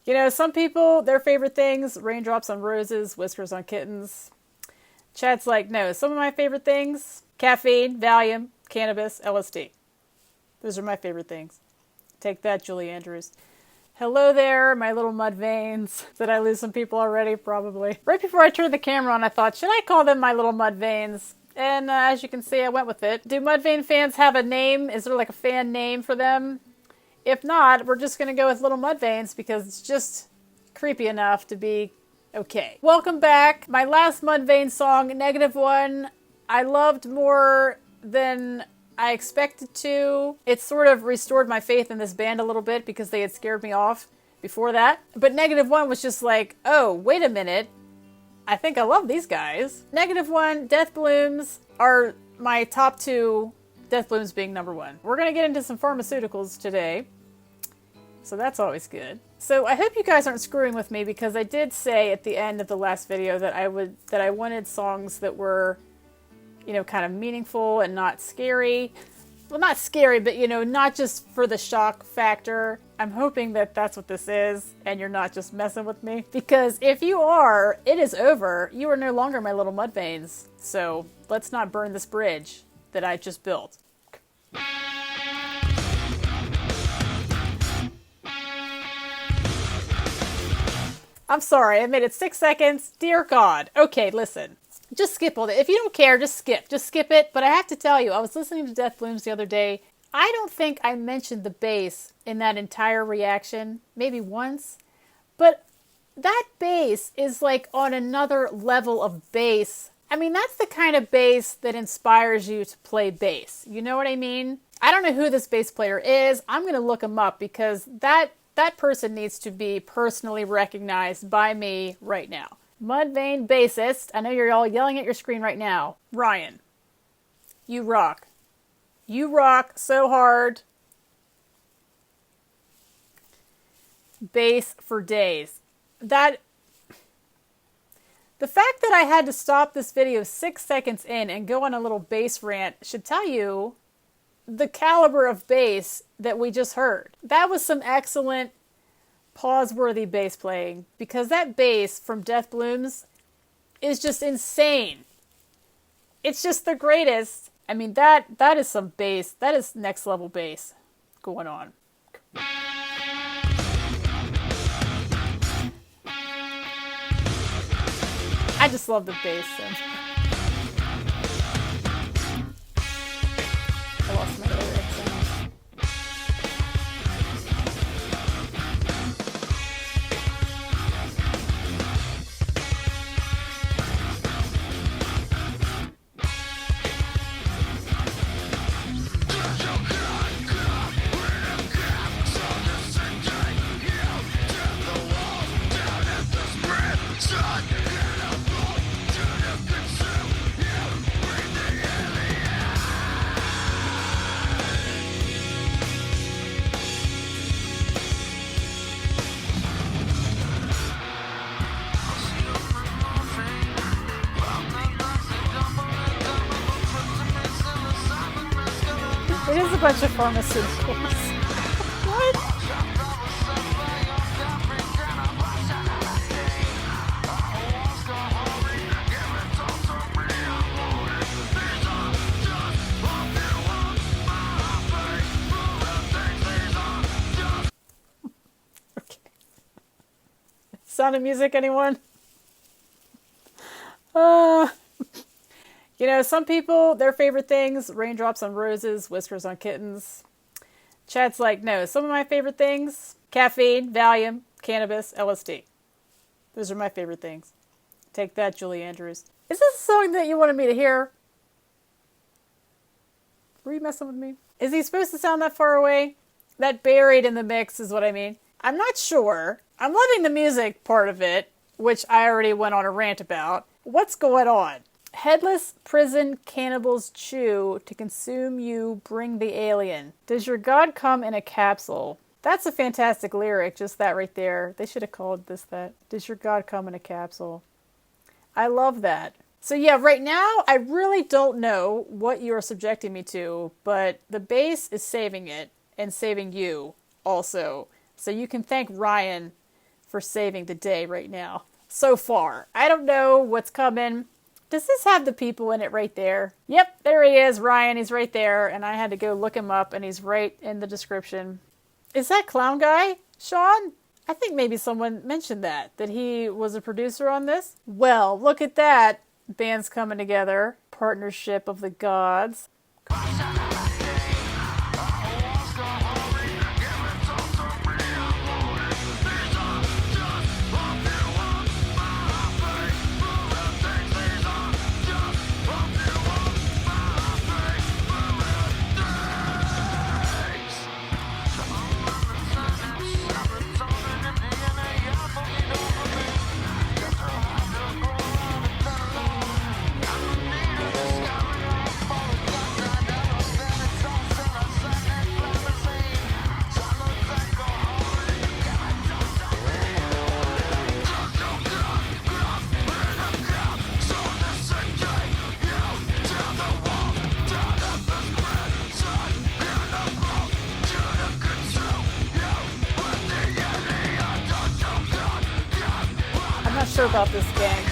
You know, some people, their favorite things, raindrops on roses, whiskers on kittens. Chad's like, no, some of my favorite things, caffeine, Valium, cannabis, LSD. Those are my favorite things. Take that, Julie Andrews. Hello there, my little mud veins. Did I lose some people already? Probably. Right before I turned the camera on, I thought, should I call them my little mud veins? And as you can see, I went with it. Do Mudvayne fans have a name? Is there like a fan name for them? If not, we're just going to go with Little Mudvaynes because it's just creepy enough to be okay. Welcome back. My last Mudvayne song, -1, I loved more than I expected to. It sort of restored my faith in this band a little bit because they had scared me off before that. But -1 was just like, oh, wait a minute. I think I love these guys. -1, Death Blooms are my top 2, Death Blooms being #1. We're going to get into some pharmaceuticals today, so that's always good. So I hope you guys aren't screwing with me because I did say at the end of the last video that I wanted songs that were, you know, kind of meaningful and not scary. Well, not scary, but, you know, not just for the shock factor. I'm hoping that that's what this is, and you're not just messing with me. Because if you are, it is over. You are no longer my little Mudvaynes. So let's not burn this bridge that I just built. I'm sorry, I made it 6 seconds. Dear God. Okay, listen. Just skip all that. If you don't care, just skip. Just skip it. But I have to tell you, I was listening to Death Blooms the other day. I don't think I mentioned the bass in that entire reaction. Maybe once. But that bass is like on another level of bass. I mean, that's the kind of bass that inspires you to play bass. You know what I mean? I don't know who this bass player is. I'm going to look him up because that person needs to be personally recognized by me right now. Mudvayne bassist. I know you're all yelling at your screen right now. Ryan, you rock. You rock so hard. Bass for days. The fact that I had to stop this video 6 seconds in and go on a little bass rant should tell you the caliber of bass that we just heard. That was some excellent pause-worthy bass playing, because that bass from Death Blooms is just insane. It's just the greatest. I mean, that is some bass. That is next level bass going on. I just love the bass. I lost my lyrics. It is a bunch of pharmaceuticals. What? Okay. Sound of Music, anyone? You know, some people, their favorite things, raindrops on roses, whiskers on kittens. Chad's like, no, some of my favorite things, caffeine, Valium, cannabis, LSD. Those are my favorite things. Take that, Julie Andrews. Is this a song that you wanted me to hear? Were you messing with me? Is he supposed to sound that far away? That buried in the mix is what I mean. I'm not sure. I'm loving the music part of it, which I already went on a rant about. What's going on? Headless prison cannibals chew to consume you, bring the alien. Does your God come in a capsule? That's a fantastic lyric, just that right there. They should have called this that. Does your God come in a capsule? I love that. So yeah, right now, I really don't know what you are subjecting me to, but the bass is saving it, and saving you also. So you can thank Ryan for saving the day right now. So far. I don't know what's coming. Does this have the people in it right there? Yep, there he is, Ryan. He's right there, and I had to go look him up, and he's right in the description. Is that clown guy, Sean? I think maybe someone mentioned that he was a producer on this. Well, look at that. Bands coming together. Partnership of the gods. I'm not sure about this gang.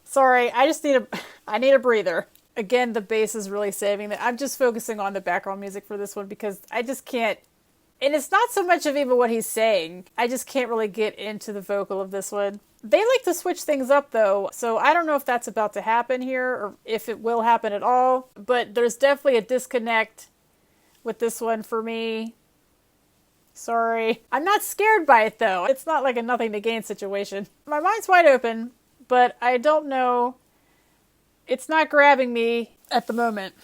Sorry, I need a breather. Again, the bass is really saving that. I'm just focusing on the background music for this one because I just can't, and it's not so much of even what he's saying. I just can't really get into the vocal of this one. They like to switch things up though, so I don't know if that's about to happen here or if it will happen at all, but there's definitely a disconnect with this one for me. Sorry. I'm not scared by it though. It's not like a nothing to gain situation. My mind's wide open, but I don't know. It's not grabbing me at the moment.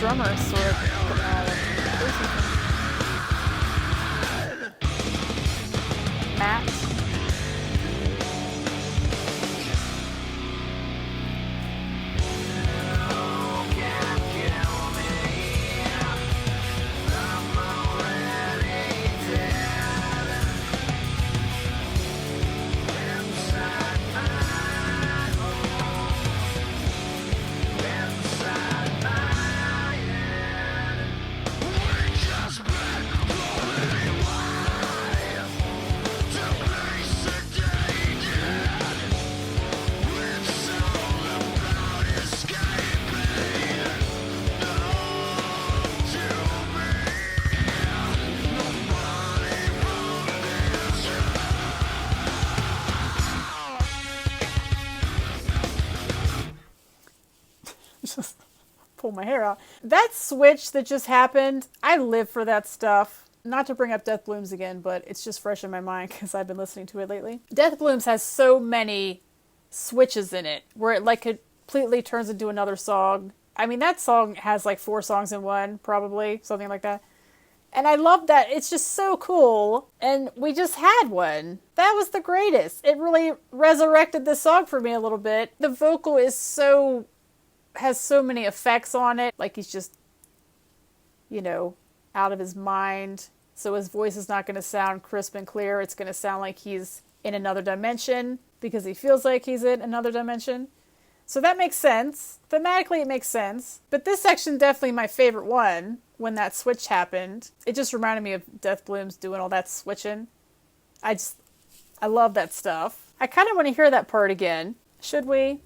Drummer sort of Matt. Just pull my hair out. That switch that just happened, I live for that stuff. Not to bring up Death Blooms again, but it's just fresh in my mind because I've been listening to it lately. Death Blooms has so many switches in it where it like completely turns into another song. I mean, that song has like 4 songs in one, probably, something like that. And I love that. It's just so cool. And we just had one. That was the greatest. It really resurrected the song for me a little bit. The vocal is has so many effects on it. Like he's just, out of his mind. So his voice is not going to sound crisp and clear. It's going to sound like he's in another dimension because he feels like he's in another dimension. So that makes sense. Thematically, it makes sense. But this section definitely my favorite one when that switch happened. It just reminded me of Death Blooms doing all that switching. I love that stuff. I kind of want to hear that part again. Should we?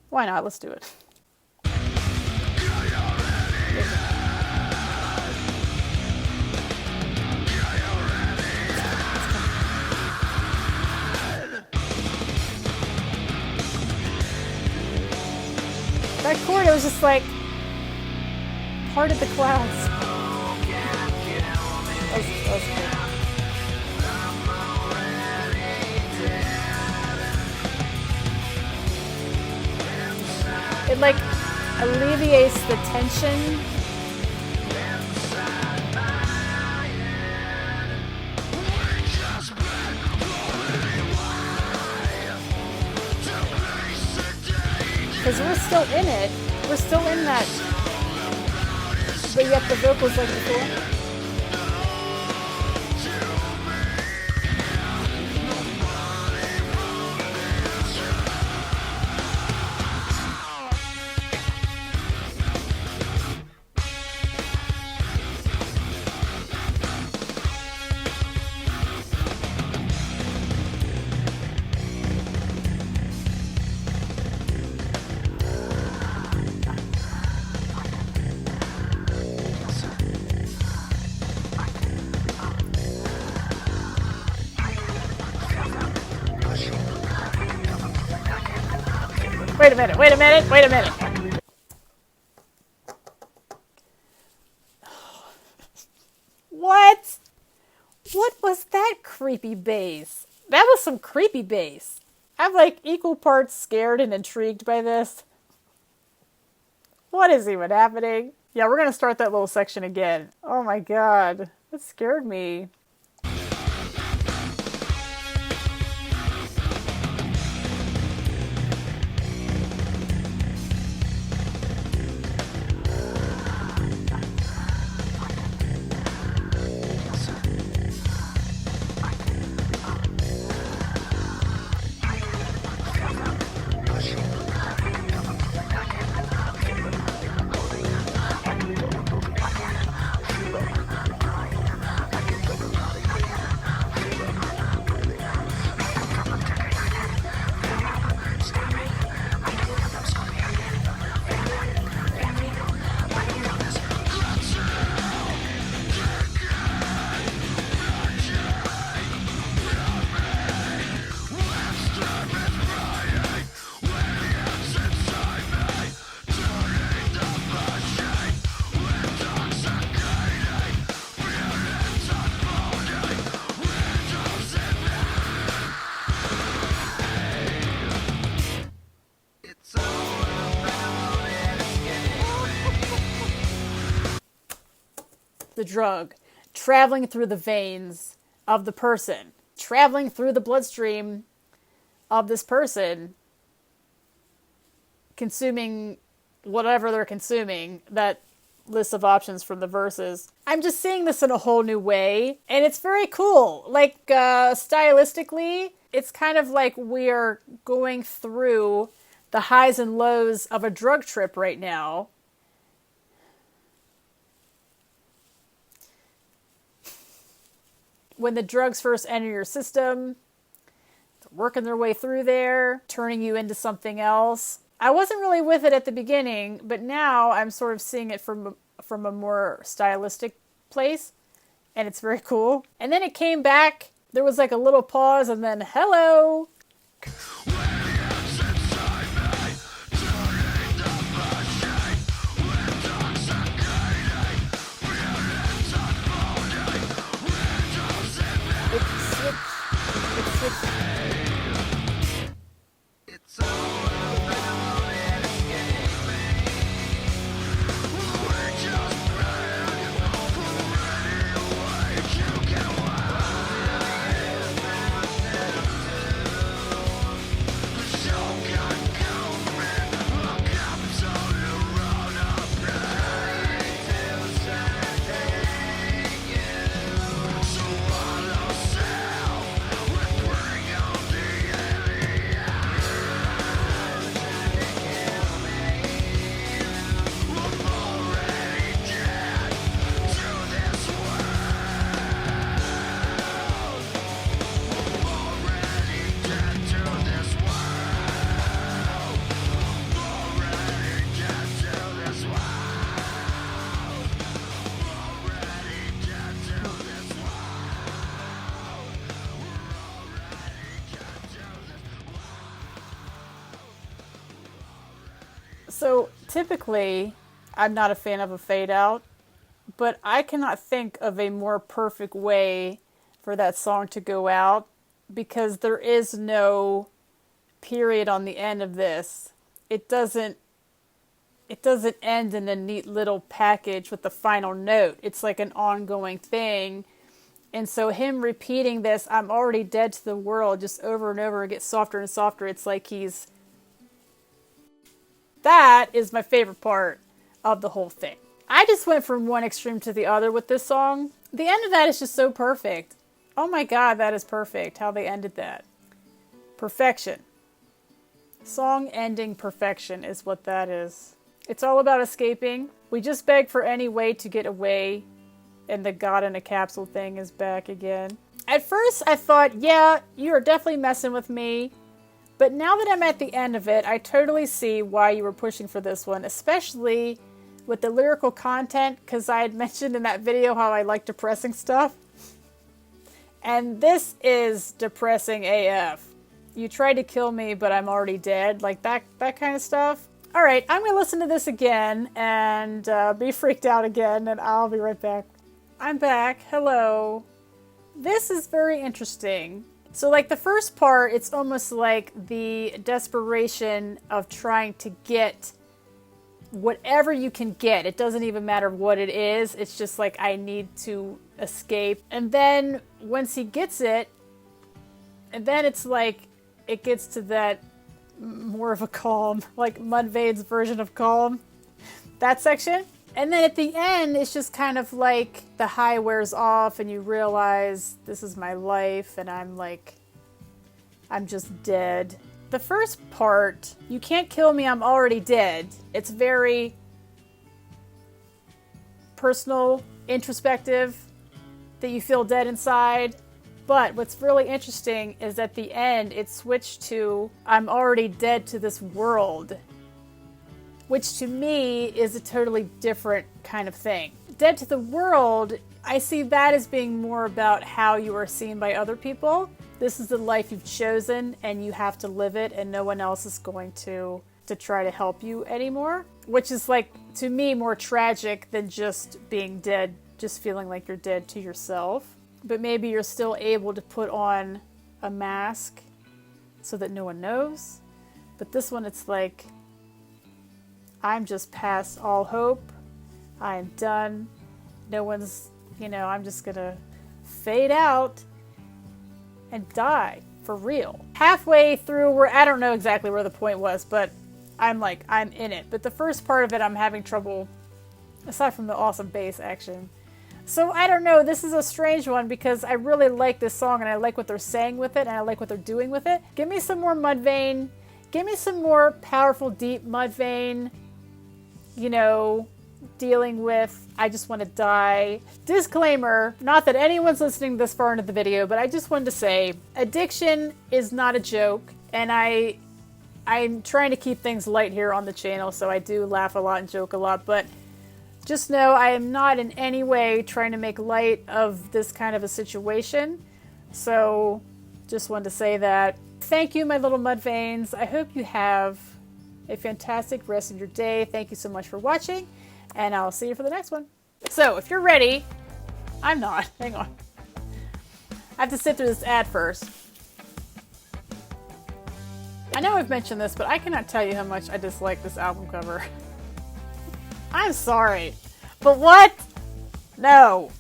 Why not? Let's do it. That chord, it was just like parted the clouds. That was cool. It like alleviates the tension. Because we're still in it. We're still in that. But yet the vocals like before. Wait a minute, wait a minute, wait a minute. What? What was that creepy bass? That was some creepy bass. I'm like equal parts scared and intrigued by this. What is even happening? Yeah, we're going to start that little section again. Oh my god. That scared me. The drug traveling through the veins of the person, traveling through the bloodstream of this person, consuming whatever they're consuming, that list of options from the verses. I'm just seeing this in a whole new way, and it's very cool. Like, stylistically, it's kind of like we're going through the highs and lows of a drug trip right now. When the drugs first enter your system, working their way through there, turning you into something else. I wasn't really with it at the beginning, but now I'm sort of seeing it from a more stylistic place, and it's very cool. And then it came back, there was like a little pause, and then hello! So typically, I'm not a fan of a fade out, but I cannot think of a more perfect way for that song to go out, because there is no period on the end of this. It doesn't end in a neat little package with the final note. It's like an ongoing thing. And so him repeating this, I'm already dead to the world, just over and over, and gets softer and softer. It's like he's That is my favorite part of the whole thing. I just went from one extreme to the other with this song. The end of that is just so perfect. Oh my God, that is perfect, how they ended that. Perfection. Song ending perfection is what that is. It's all about escaping. We just beg for any way to get away, and the God in a capsule thing is back again. At first I thought, yeah, you are definitely messing with me. But now that I'm at the end of it, I totally see why you were pushing for this one, especially with the lyrical content, because I had mentioned in that video how I like depressing stuff. And this is depressing AF. You tried to kill me, but I'm already dead. Like that kind of stuff. All right, I'm going to listen to this again and be freaked out again, and I'll be right back. I'm back. Hello. This is very interesting. So like the first part, it's almost like the desperation of trying to get whatever you can get. It doesn't even matter what it is. It's just like, I need to escape. And then once he gets it, and then it's like, it gets to that more of a calm, like Mudvayne's version of calm, that section. And then at the end, it's just kind of like the high wears off and you realize this is my life and I'm just dead. The first part, you can't kill me, I'm already dead. It's very personal, introspective, that you feel dead inside. But what's really interesting is at the end, it switched to, I'm already dead to this world. Which to me is a totally different kind of thing. Dead to the world, I see that as being more about how you are seen by other people. This is the life you've chosen and you have to live it and no one else is going to try to help you anymore. Which is like, to me, more tragic than just being dead, just feeling like you're dead to yourself. But maybe you're still able to put on a mask so that no one knows. But this one, it's like, I'm just past all hope. I am done. No one's, I'm just gonna fade out and die for real. Halfway through, where I don't know exactly where the point was, but I'm in it. But the first part of it, I'm having trouble, aside from the awesome bass action. So I don't know, this is a strange one because I really like this song and I like what they're saying with it and I like what they're doing with it. Give me some more Mudvayne. Give me some more powerful, deep Mudvayne. Dealing with, I just want to die. Disclaimer, not that anyone's listening this far into the video, but I just wanted to say, addiction is not a joke, and I'm trying to keep things light here on the channel, so I do laugh a lot and joke a lot, but just know I am not in any way trying to make light of this kind of a situation, so just wanted to say that. Thank you, my little Mudvaynes. I hope you have a fantastic rest of your day. Thank you so much for watching, and I'll see you for the next one. So, if you're ready, I'm not. Hang on. I have to sit through this ad first. I know I've mentioned this, but I cannot tell you how much I dislike this album cover. I'm sorry, but what? No.